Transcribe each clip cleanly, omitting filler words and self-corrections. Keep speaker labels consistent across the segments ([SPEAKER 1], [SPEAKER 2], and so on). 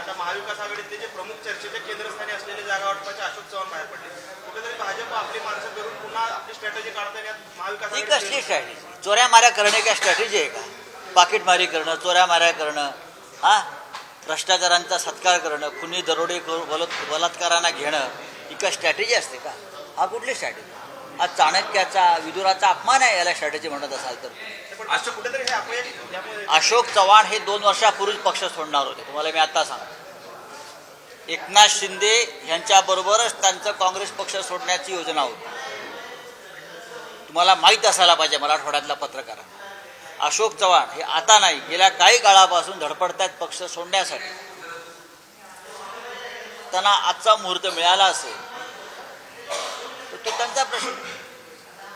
[SPEAKER 1] आता महाविकास आघाडीतले जे प्रमुख चर्चेचे केंद्रस्थानी असलेले जागा वाटपाचे अशोक चव्हाण बाहेर पडले. कुठेतरी भाजप आपली माणसं करून पुन्हा आपली स्ट्रॅटेजी काढता येण्यात महाविकास
[SPEAKER 2] ही कसली स्ट्रॅटेजी? चोऱ्या माऱ्या करणे काय स्ट्रॅटेजी आहे का? पाकिटमारी करणं, चोऱ्या माऱ्या करणं, भ्रष्टाचारांचा सत्कार करणं, खुनी दरोडे बलात्कारांना घेणं, ही काय स्ट्रॅटेजी असते का? हा कुठली स्ट्रॅटेजी? हा चाणक्याचा विदुराचा अपमान आहे याला स्ट्रॅटेजी म्हणत असाल तर. अशोक चव्हाण हे 2 वर्षापूर्वी पक्ष सोडणार होते, तुम्हाला मी आता सांगतो. एकनाथ शिंदे यांच्याबरोबरच त्यांचं काँग्रेस पक्ष सोडण्याची योजना होती. तुम्हाला माहीत असायला पाहिजे मराठवाड्यातला पत्रकार. अशोक चव्हाण हे आता नाही, गेल्या काही काळापासून धडपडतात पक्ष सोडण्यासाठी. त्यांना आजचा मुहूर्त मिळाला असेल तर तो त्यांचा प्रश्न.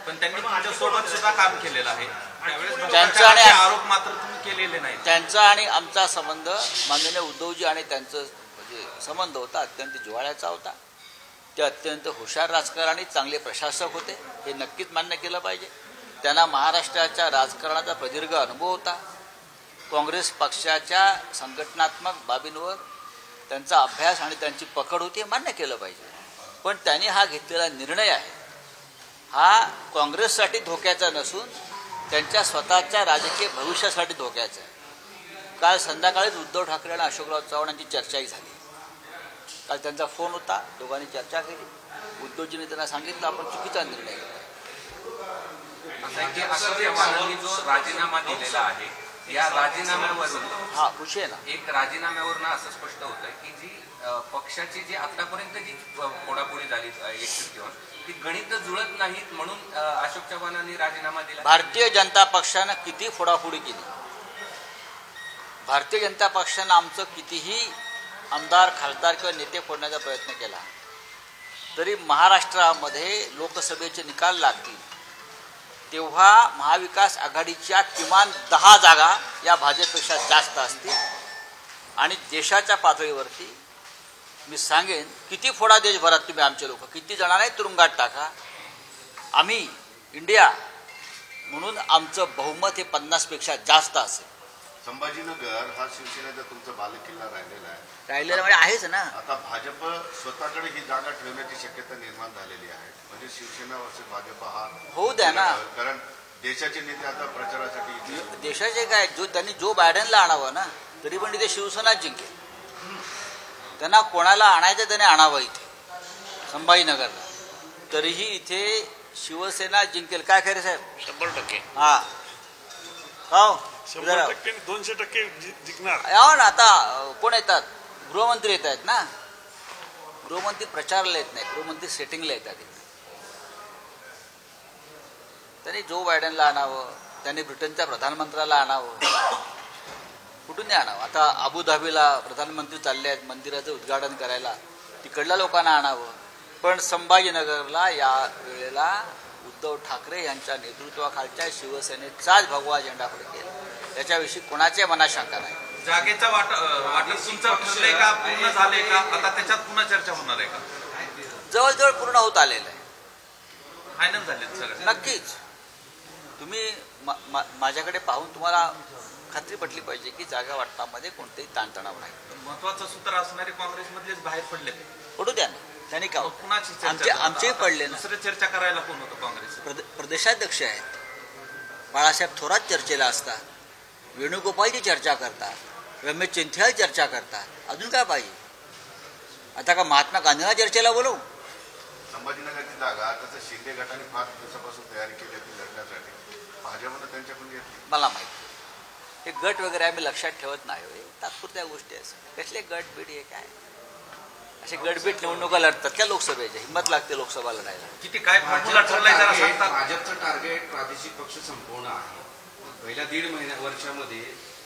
[SPEAKER 3] पण त्यांनी माझ्यासोबत सुद्धा काम केलेलं आहे.
[SPEAKER 2] त्यांचा आणि
[SPEAKER 3] आरोप मात्र तुम्ही केलेले नाही.
[SPEAKER 2] त्यांचा आणि आमचा संबंध माननीय उद्धवजी आणि त्यांचं जे संबंध होता अत्यंत जिव्हाळ्याचा होता. ते अत्यंत हुशार राजकारणी, चांगले प्रशासक होते, हे नक्कीच मान्य केलं पाहिजे. त्यांना महाराष्ट्राच्या राजकारणाचा प्रदीर्घ अनुभव होता. काँग्रेस पक्षाच्या संघटनात्मक बाबींवर त्यांचा अभ्यास आणि त्यांची पकड होती, हे मान्य केलं पाहिजे. पण त्यांनी हा घेतलेला निर्णय आहे हा काँग्रेससाठी धोक्याचा नसून त्यांच्या स्वतःच्या राजकीय भविष्यासाठी धोक्याचा आहे. काल संध्याकाळीच उद्धव ठाकरे आणि अशोकराव चव्हाण यांची चर्चाही झाली. काल त्यांचा फोन होता, दोघांनी चर्चा केली. उद्धवजीने त्यांना सांगितलं आपण चुकीचा निर्णय घेतला.
[SPEAKER 3] जो राजीनामा दिलेला आहे या राजीनाम्यावरून
[SPEAKER 2] खुशी आहे ना.
[SPEAKER 3] एक राजीनाम्यावरून असं स्पष्ट होतं की जी पक्षाची जी आतापर्यंत जी फोडाफोडी झाली एकजुटीवर ती गणित जुळत नाहीत म्हणून अशोक चव्हाणांनी राजीनामा दिला.
[SPEAKER 2] भारतीय जनता पक्षानं किती फोडाफोडी केली, भारतीय जनता पक्षानं आमचं कितीही आमदार खासदार किंवा नेते फोडण्याचा प्रयत्न केला तरी महाराष्ट्रामध्ये लोकसभेचे निकाल लागतील तेव्हा महाविकास आघाडीच्या किमान 10 जागा या भाजपपेक्षा जास्त असतील. आणि देशाच्या पातळीवरती मी सांगेन किती फोडा देशभरात तुम्ही आमचे लोक किती जणांनाही तुरुंगात टाका, आम्ही इंडिया म्हणून आमचं बहुमत हे 50पेक्षा जास्त असेल.
[SPEAKER 4] संभाजीनगर हा शिवसेनेचा तुमचा बालेकिल्ला
[SPEAKER 2] राहिलेला म्हणजे आहेच ना.
[SPEAKER 4] आता भाजप स्वतःकडे ही जागा ठेवण्याची शक्यता निर्माण झालेली आहे. म्हणजे शिवसेना वर्सेस भाजप हा
[SPEAKER 2] होऊ द्या ना.
[SPEAKER 4] कारण देशाचे नेते आता प्रचारासाठी
[SPEAKER 2] देशाचे काय त्यांनी जो बायडेनला आणावं ना, तरी पण इथे शिवसेना जिंकेल. त्यांना कोणाला आणायचं त्याने आणावं इथे संभाजीनगरला, तरीही इथे शिवसेना जिंकेल. काय खरे साहेब?
[SPEAKER 5] 100%.
[SPEAKER 2] हा हो
[SPEAKER 5] 100% 200% जिंकणार.
[SPEAKER 2] यावं ना. आता कोण येतात? गृहमंत्री येत आहेत ना. गृहमंत्री प्रचाराला येत नाही, गृहमंत्री सेटिंगला येतात. त्यांनी जो बायडेनला आणावं, त्यांनी ब्रिटनच्या प्रधानमंत्र्याला आणावं, कुठून नाही आणावं. आता अबुधाबीला प्रधानमंत्री चालले आहेत मंदिराचं उद्घाटन करायला, तिकडल्या लोकांना आणावं. पण संभाजीनगरला या वेळेला उद्धव ठाकरे यांच्या नेतृत्वाखालच्या शिवसेनेचाच भगवा झेंडा फडकेल, त्याच्याविषयी कोणाच्या मनात शंका नाही.
[SPEAKER 3] जागेचा वाटप तुमचं ठरलंय का? पूर्ण झालंय का? आता त्याच्यात पुन्हा चर्चा होणार आहे का?
[SPEAKER 2] जवळजवळ पूर्ण होत आलेलं आहे.
[SPEAKER 3] फायनल झाले सगळं
[SPEAKER 2] नक्कीच. तुम्ही माझ्याकडे पाहून तुम्हाला खात्री पटली पाहिजे की जागा वाटपामध्ये कोणतेही ताणतणाव नाही.
[SPEAKER 3] महत्वाचं सूत्र असणारे काँग्रेसमधलेच बाहेर पडले.
[SPEAKER 2] पडू द्या ना, त्यांनी का आमचेही पडले ना.
[SPEAKER 3] दुसरे चर्चा करायला कोण होतं? काँग्रेस
[SPEAKER 2] प्रदेशाध्यक्ष आहेत, बाळासाहेब थोरात चर्चेला असतात, वेणुगोपालजी चर्चा करतात, रमेश चिंथ्याल चर्चा करतात. अजून काय पाहिजे? आता का महात्मा गांधींना चर्चेला बोलवू?
[SPEAKER 4] संभाजीनगरची जागा तसं शिंदे गटाने 5 दिवसापासून तयारी केली होती लढण्यासाठी, भाजपनं त्यांच्याकडून घेतली.
[SPEAKER 2] मला माहिती हे गट वगैरे आम्ही लक्षात ठेवत नाही. तात्पुरत्या गोष्टी असतात. कसले गट बीट हे काय असे गटबीट निवडणुका लढतात का लोकसभेच्या? हिंमत लागते लोकसभा लढायला.
[SPEAKER 3] किती काय फॉर्म्युला ठरलाय जरा सांगता?
[SPEAKER 6] भाजपचं टार्गेट प्रादेशिक पक्ष संपवणं आहे. पहिल्या 1.5 वर्षामध्ये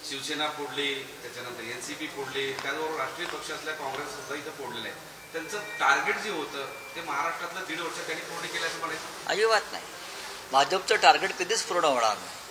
[SPEAKER 6] शिवसेना फोडली, त्याच्यानंतर NCP फोडली, त्याचबरोबर राष्ट्रीय पक्ष असल्या काँग्रेस सुद्धा इथं फोडलेलं आहे. त्यांचं टार्गेट जे होतं ते महाराष्ट्रातलं 1.5 वर्ष त्यांनी पूर्ण केल्याचं म्हणायचं
[SPEAKER 2] अजिबात नाही. भाजपचं टार्गेट कधीच पूर्ण होणार नाही.